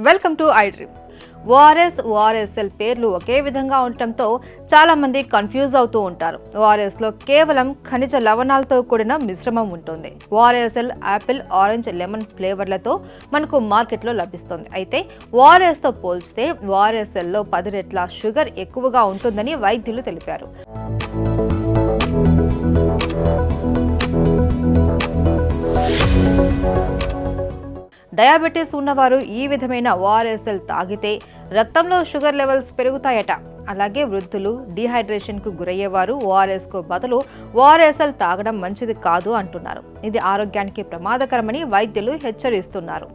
Welcome to I dream. ORS, ORSL పేర్లు ఒకే విధంగా ఉండటంతో చాలా మంది కన్ఫ్యూజ్ అవుతూ ఉంటారు. ఓఆర్ఎస్ లో కేవలం ఖనిజ లవణాలతో కూడిన మిశ్రమం ఉంటుంది. ఓఆర్ఎస్ఎల్ యాపిల్, ఆరెంజ్, లెమన్ ఫ్లేవర్లతో మనకు మార్కెట్లో లభిస్తుంది. అయితే ఓఆర్ఎస్ తో పోల్చితే ఓఆర్ఎస్ఎల్ లో 10 రెట్ల షుగర్ ఎక్కువగా ఉంటుందని వైద్యులు తెలిపారు. డయాబెటీస్ ఉన్నవారు ఈ విధమైన ఓఆర్ఎస్ఎల్ తాగితే రక్తంలో షుగర్ లెవెల్స్ పెరుగుతాయట. అలాగే వృద్ధులు, డీహైడ్రేషన్కు గురయ్యేవారు ఓఆర్ఎస్కు బదులు ఓఆర్ఎస్ఎల్ తాగడం మంచిది కాదు అంటున్నారు. ఇది ఆరోగ్యానికి ప్రమాదకరమని వైద్యులు హెచ్చరిస్తున్నారు.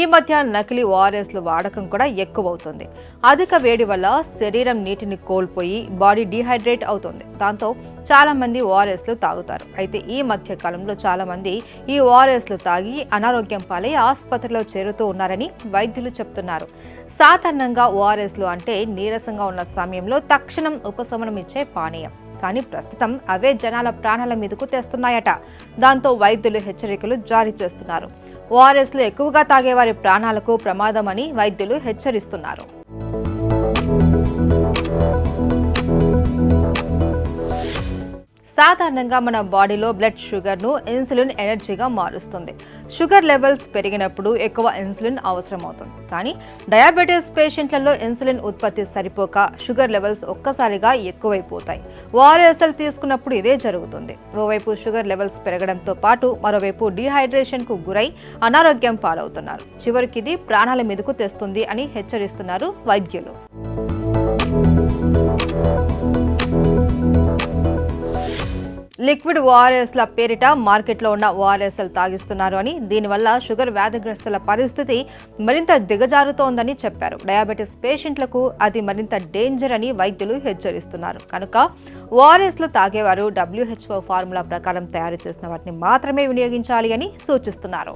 ఈ మధ్య నకిలీ ఓఆర్ఎస్ల వాడకం కూడా ఎక్కువవుతుంది. అధిక వేడి వల్ల శరీరం నీటిని కోల్పోయి బాడీ డీహైడ్రేట్ అవుతుంది. దాంతో చాలా మంది ఓఆర్ఎస్లు తాగుతారు. అయితే ఈ మధ్య కాలంలో చాలా మంది ఈ ఓఆర్ఎస్లు తాగి అనారోగ్యం పాలై ఆసుపత్రిలో చేరుతూ ఉన్నారని వైద్యులు చెప్తున్నారు. సాధారణంగా ఓఆర్ఎస్లు అంటే నీరసంగా ఉన్న సమయంలో తక్షణం ఉపశమనం ఇచ్చే పానీయం. కానీ ప్రస్తుతం అవే జనాల ప్రాణాల మీదకు తెస్తున్నాయట. దాంతో వైద్యులు హెచ్చరికలు జారీ చేస్తున్నారు. ఓఆర్ఎస్లు ఎక్కువగా తాగేవారి ప్రాణాలకు ప్రమాదమని వైద్యులు హెచ్చరిస్తున్నారు. సాధారణంగా మన బాడీలో బ్లడ్ షుగర్ను ఇన్సులిన్ ఎనర్జీగా మారుస్తుంది. షుగర్ లెవెల్స్ పెరిగినప్పుడు ఎక్కువ ఇన్సులిన్ అవసరం అవుతుంది. కానీ డయాబెటీస్ పేషెంట్లలో ఇన్సులిన్ ఉత్పత్తి సరిపోక షుగర్ లెవెల్స్ ఒక్కసారిగా ఎక్కువైపోతాయి. ఓఆర్ఎస్ఎల్ తీసుకున్నప్పుడు ఇదే జరుగుతుంది. ఓవైపు షుగర్ లెవెల్స్ పెరగడంతో పాటు మరోవైపు డీహైడ్రేషన్కు గురై అనారోగ్యం పాలవుతున్నారు. చివరికి ఇది ప్రాణాల మీదకు తెస్తుంది అని హెచ్చరిస్తున్నారు వైద్యులు. లిక్విడ్ ఓఆర్ఎస్ల పేరిట మార్కెట్లో ఉన్న ఓఆర్ఎస్ఎల్ తాగిస్తున్నారు అని, దీనివల్ల షుగర్ వ్యాధిగ్రస్తుల పరిస్థితి మరింత దిగజారుతోందని చెప్పారు. డయాబెటీస్ పేషెంట్లకు అది మరింత డేంజర్ అని వైద్యులు హెచ్చరిస్తున్నారు. కనుక ఓఆర్ఎస్లు తాగేవారు WHO ఫార్ములా ప్రకారం తయారు చేసిన వాటిని మాత్రమే వినియోగించాలి అని సూచిస్తున్నారు.